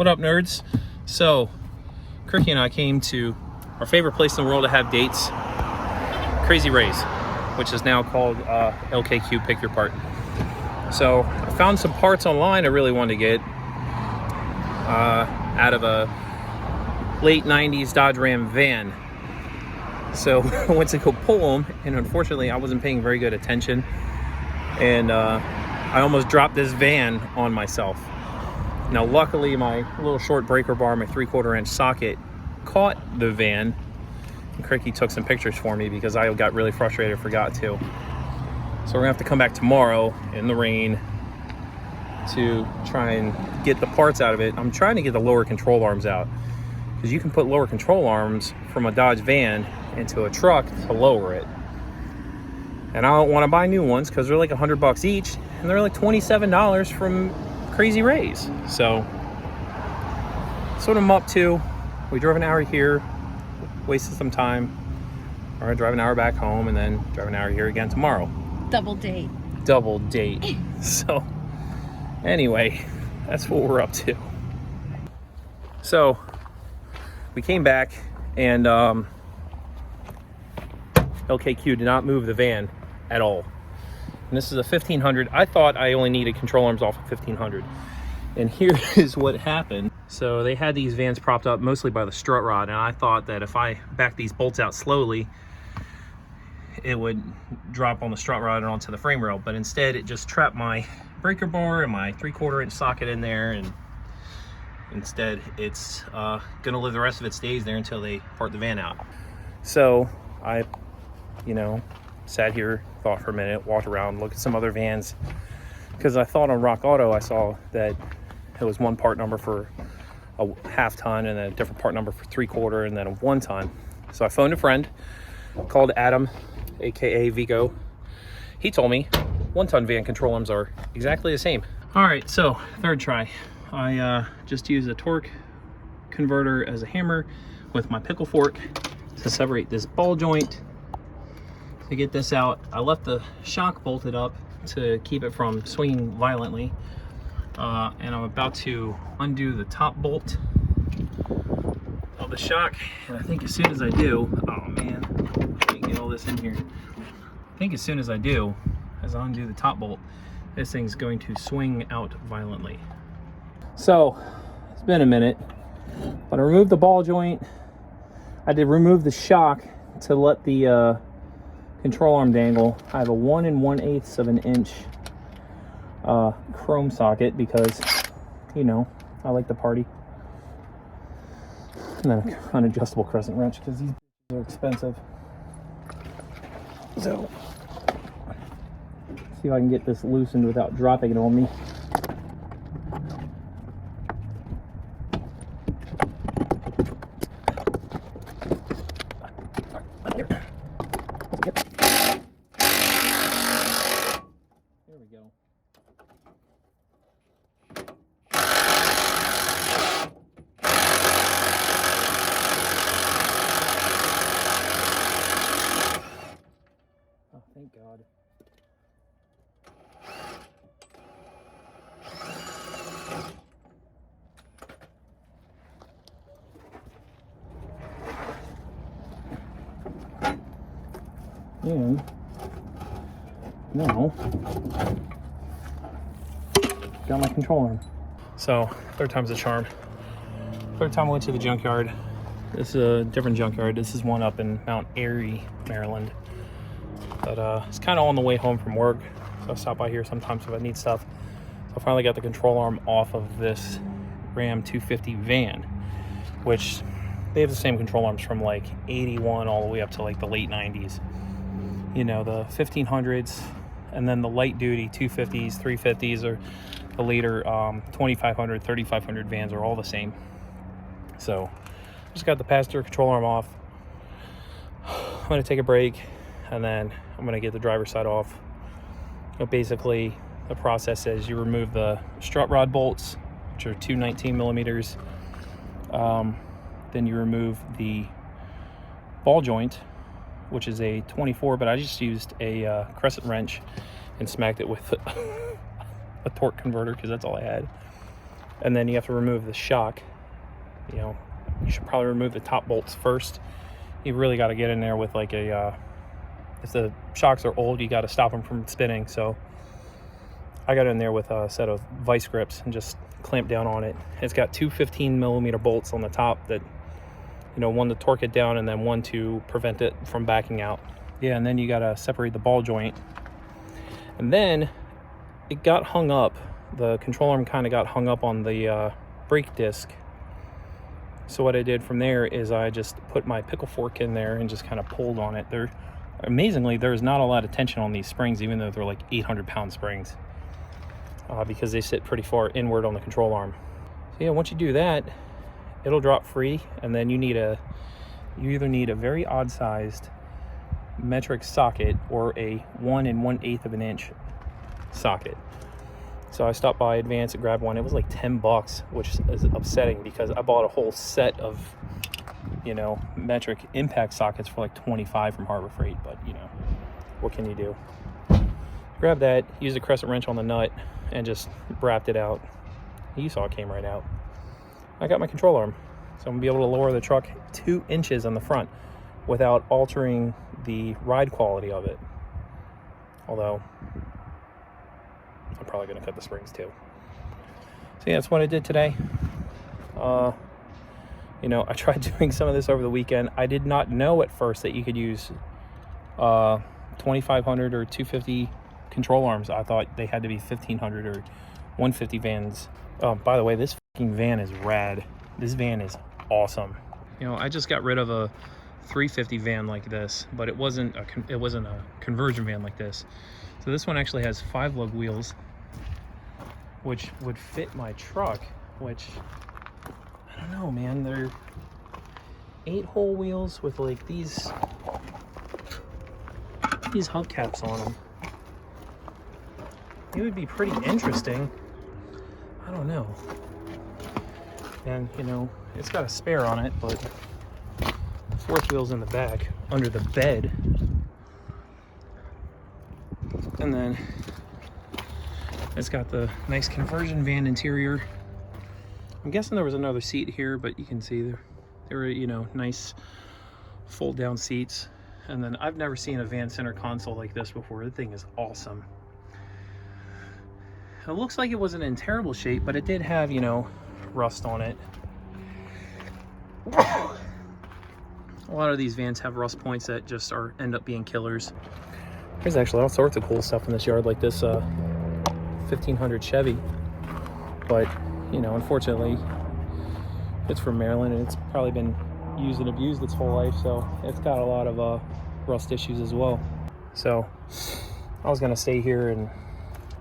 What up, nerds? So, Cricky and I came to our favorite place in the world to have dates, Crazy Ray's, which is now called LKQ Pick Your Part. So, I found some parts online I really wanted to get out of a late 90s Dodge Ram van. So, I went to go pull them, and unfortunately, I wasn't paying very good attention, and I almost dropped this van on myself. Now, luckily, my little short breaker bar, my 3/4 inch socket, caught the van. And Cricky took some pictures for me because I got really frustrated, forgot to. So we're gonna have to come back tomorrow in the rain to try and get the parts out of it. I'm trying to get the lower control arms out, because you can put lower control arms from a Dodge van into a truck to lower it. And I don't want to buy new ones because they're like $100 each, and they're like $27 from Crazy Ray's. So that's what I'm up to. We drove an hour here, wasted some time. We're gonna drive an hour back home and then drive an hour here again tomorrow. Double date. Double date. So anyway, that's what we're up to. So we came back, and LKQ did not move the van at all. And this is a 1500. I thought I only needed control arms off of 1500. And here is what happened. So they had these vans propped up mostly by the strut rod, and I thought that if I back these bolts out slowly, it would drop on the strut rod and onto the frame rail. But instead, it just trapped my breaker bar and my 3/4 inch socket in there, and instead it's gonna live the rest of its days there until they part the van out. So I, sat here, thought for a minute, walked around, looked at some other vans, because I thought on Rock Auto I saw that it was one part number for a 1/2 ton and then a different part number for 3/4 and then a 1 ton. So I phoned a friend called Adam, aka Vigo. He told me 1 ton van control arms are exactly the same. All right, so third try. I just used a torque converter as a hammer with my pickle fork to separate this ball joint. To get this out, I left the shock bolted up to keep it from swinging violently, and I'm about to undo the top bolt of the shock, and I think as soon as I do, oh man, I can't get all this in here. I think as soon as I do, as I undo the top bolt, this thing's going to swing out violently. So it's been a minute, but I removed the ball joint. I did remove the shock to let the control arm dangle. I have a 1 1/8 of an inch chrome socket because, I like to party. And then an adjustable crescent wrench because these are expensive. So, see if I can get this loosened without dropping it on me. Thank God. And now, got my control arm. So, third time's a charm. Third time I went to the junkyard. This is a different junkyard. This is one up in Mount Airy, Maryland. But it's kind of on the way home from work, so I stop by here sometimes if I need stuff. So I finally got the control arm off of this Ram 250 van, which they have the same control arms from like 81 all the way up to like the late 90s. The 1500s, and then the light duty 250s, 350s, or the later 2500, 3500 vans are all the same. So just got the passenger control arm off. I'm going to take a break, and then I'm going to get the driver's side off. Basically, the process is you remove the strut rod bolts, which are 2 19 millimeters. Then you remove the ball joint, which is a 24, but I just used a crescent wrench and smacked it with a torque converter because that's all I had. and then you have to remove the shock. You know, you should probably remove the top bolts first. You really got to get in there with like a if the shocks are old, you got to stop them from spinning. So I got in there with a set of vice grips and just clamped down on it. It's got two 15mm bolts on the top that, you know, one to torque it down and then one to prevent it from backing out. Yeah, and then you got to separate the ball joint. And then it got hung up. The control arm kind of got hung up on the brake disc. So what I did from there is I just put my pickle fork in there and just kind of pulled on it. Amazingly, there's not a lot of tension on these springs, even though they're like 800-pound springs, because they sit pretty far inward on the control arm. So yeah, once you do that, it'll drop free, and then you either need a very odd-sized metric socket or a 1 1/8 of an inch socket. So I stopped by Advance and grabbed one. It was like $10, which is upsetting because I bought a whole set of, you know, metric impact sockets for like $25 from Harbor Freight. But, you know, what can you do? Grab that, used a Crescent wrench on the nut, and just wrapped it out. You saw it came right out. I got my control arm, so I'm gonna be able to lower the truck 2 inches on the front without altering the ride quality of it. Although I'm probably gonna cut the springs too. So yeah, that's what I did today. You know, I tried doing some of this over the weekend. I did not know at first that you could use 2500 or 250 control arms. I thought they had to be 1500 or 150 vans. By the way, this fucking van is rad. This van is awesome. You know, I just got rid of a 350 van like this, but it wasn't a conversion van like this. So this one actually has 5-lug wheels, which would fit my truck, which, I don't know, man. They're 8-hole wheels with like these hubcaps on them. It would be pretty interesting. I don't know. And, you know, it's got a spare on it, but the 4th wheel's in the back under the bed. And then it's got the nice conversion van interior. I'm guessing there was another seat here, but you can see there were, you know, nice fold down seats. And then I've never seen a van center console like this before. The thing is awesome. It looks like it wasn't in terrible shape, but it did have, you know, rust on it. A lot of these vans have rust points that just end up being killers. There's actually all sorts of cool stuff in this yard, like this 1500 Chevy. But, you know, unfortunately, it's from Maryland and it's probably been used and abused its whole life, so it's got a lot of rust issues as well. So I was gonna stay here and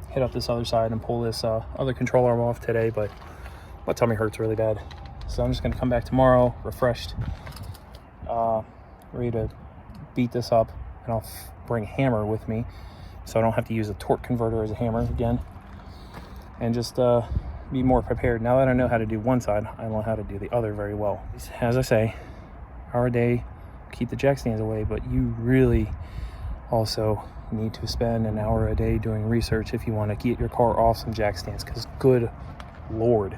hit up this other side and pull this other control arm off today, but my tummy hurts really bad. So I'm just gonna come back tomorrow refreshed, ready to beat this up, and I'll bring a hammer with me so I don't have to use a torque converter as a hammer again, and just be more prepared. Now that I know how to do one side, I know how to do the other very well. As I say, hour a day, keep the jack stands away, but you really also need to spend an hour a day doing research if you want to get your car off some jack stands, because good Lord,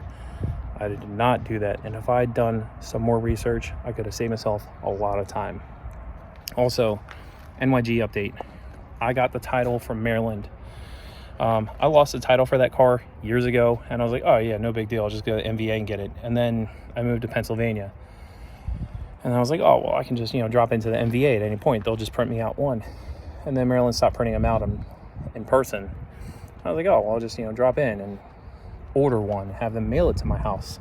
I did not do that. And if I'd done some more research, I could have saved myself a lot of time. Also, NYG update. I got the title from Maryland. I lost the title for that car years ago, and I was like, oh yeah, no big deal, I'll just go to MVA and get it. And then I moved to Pennsylvania, and I was like, oh well, I can just, you know, drop into the MVA at any point, they'll just print me out one. And then Maryland stopped printing them out in person. I was like, oh well, I'll just, you know, drop in and order one, have them mail it to my house.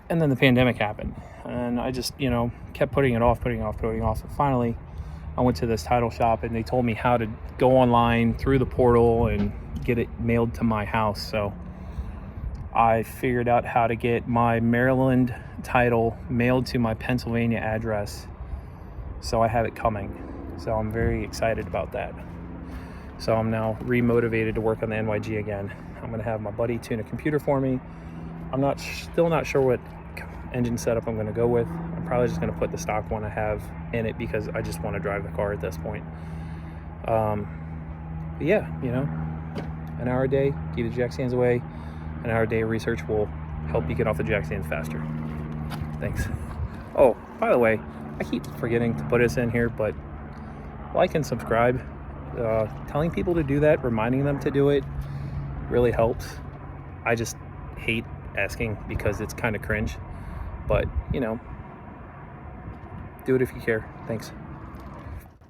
And then the pandemic happened, and I just, you know, kept putting it off. And finally I went to this title shop, and they told me how to go online through the portal and get it mailed to my house. So I figured out how to get my Maryland title mailed to my Pennsylvania address. So I have it coming. So I'm very excited about that. So I'm now re-motivated to work on the NYG again. I'm gonna have my buddy tune a computer for me. I'm still not sure what engine setup I'm gonna go with. I'm probably just gonna put the stock one I have in it because I just want to drive the car at this point. But yeah, you know, an hour a day, keep the jack stands away, An hour a day of research will help you get off the jack stands faster. Thanks. Oh, by the way, I keep forgetting to put this in here, but like and subscribe. Telling people to do that, reminding them to do it, really helps. I just hate asking because it's kind of cringe, but you know, do it if you care. Thanks.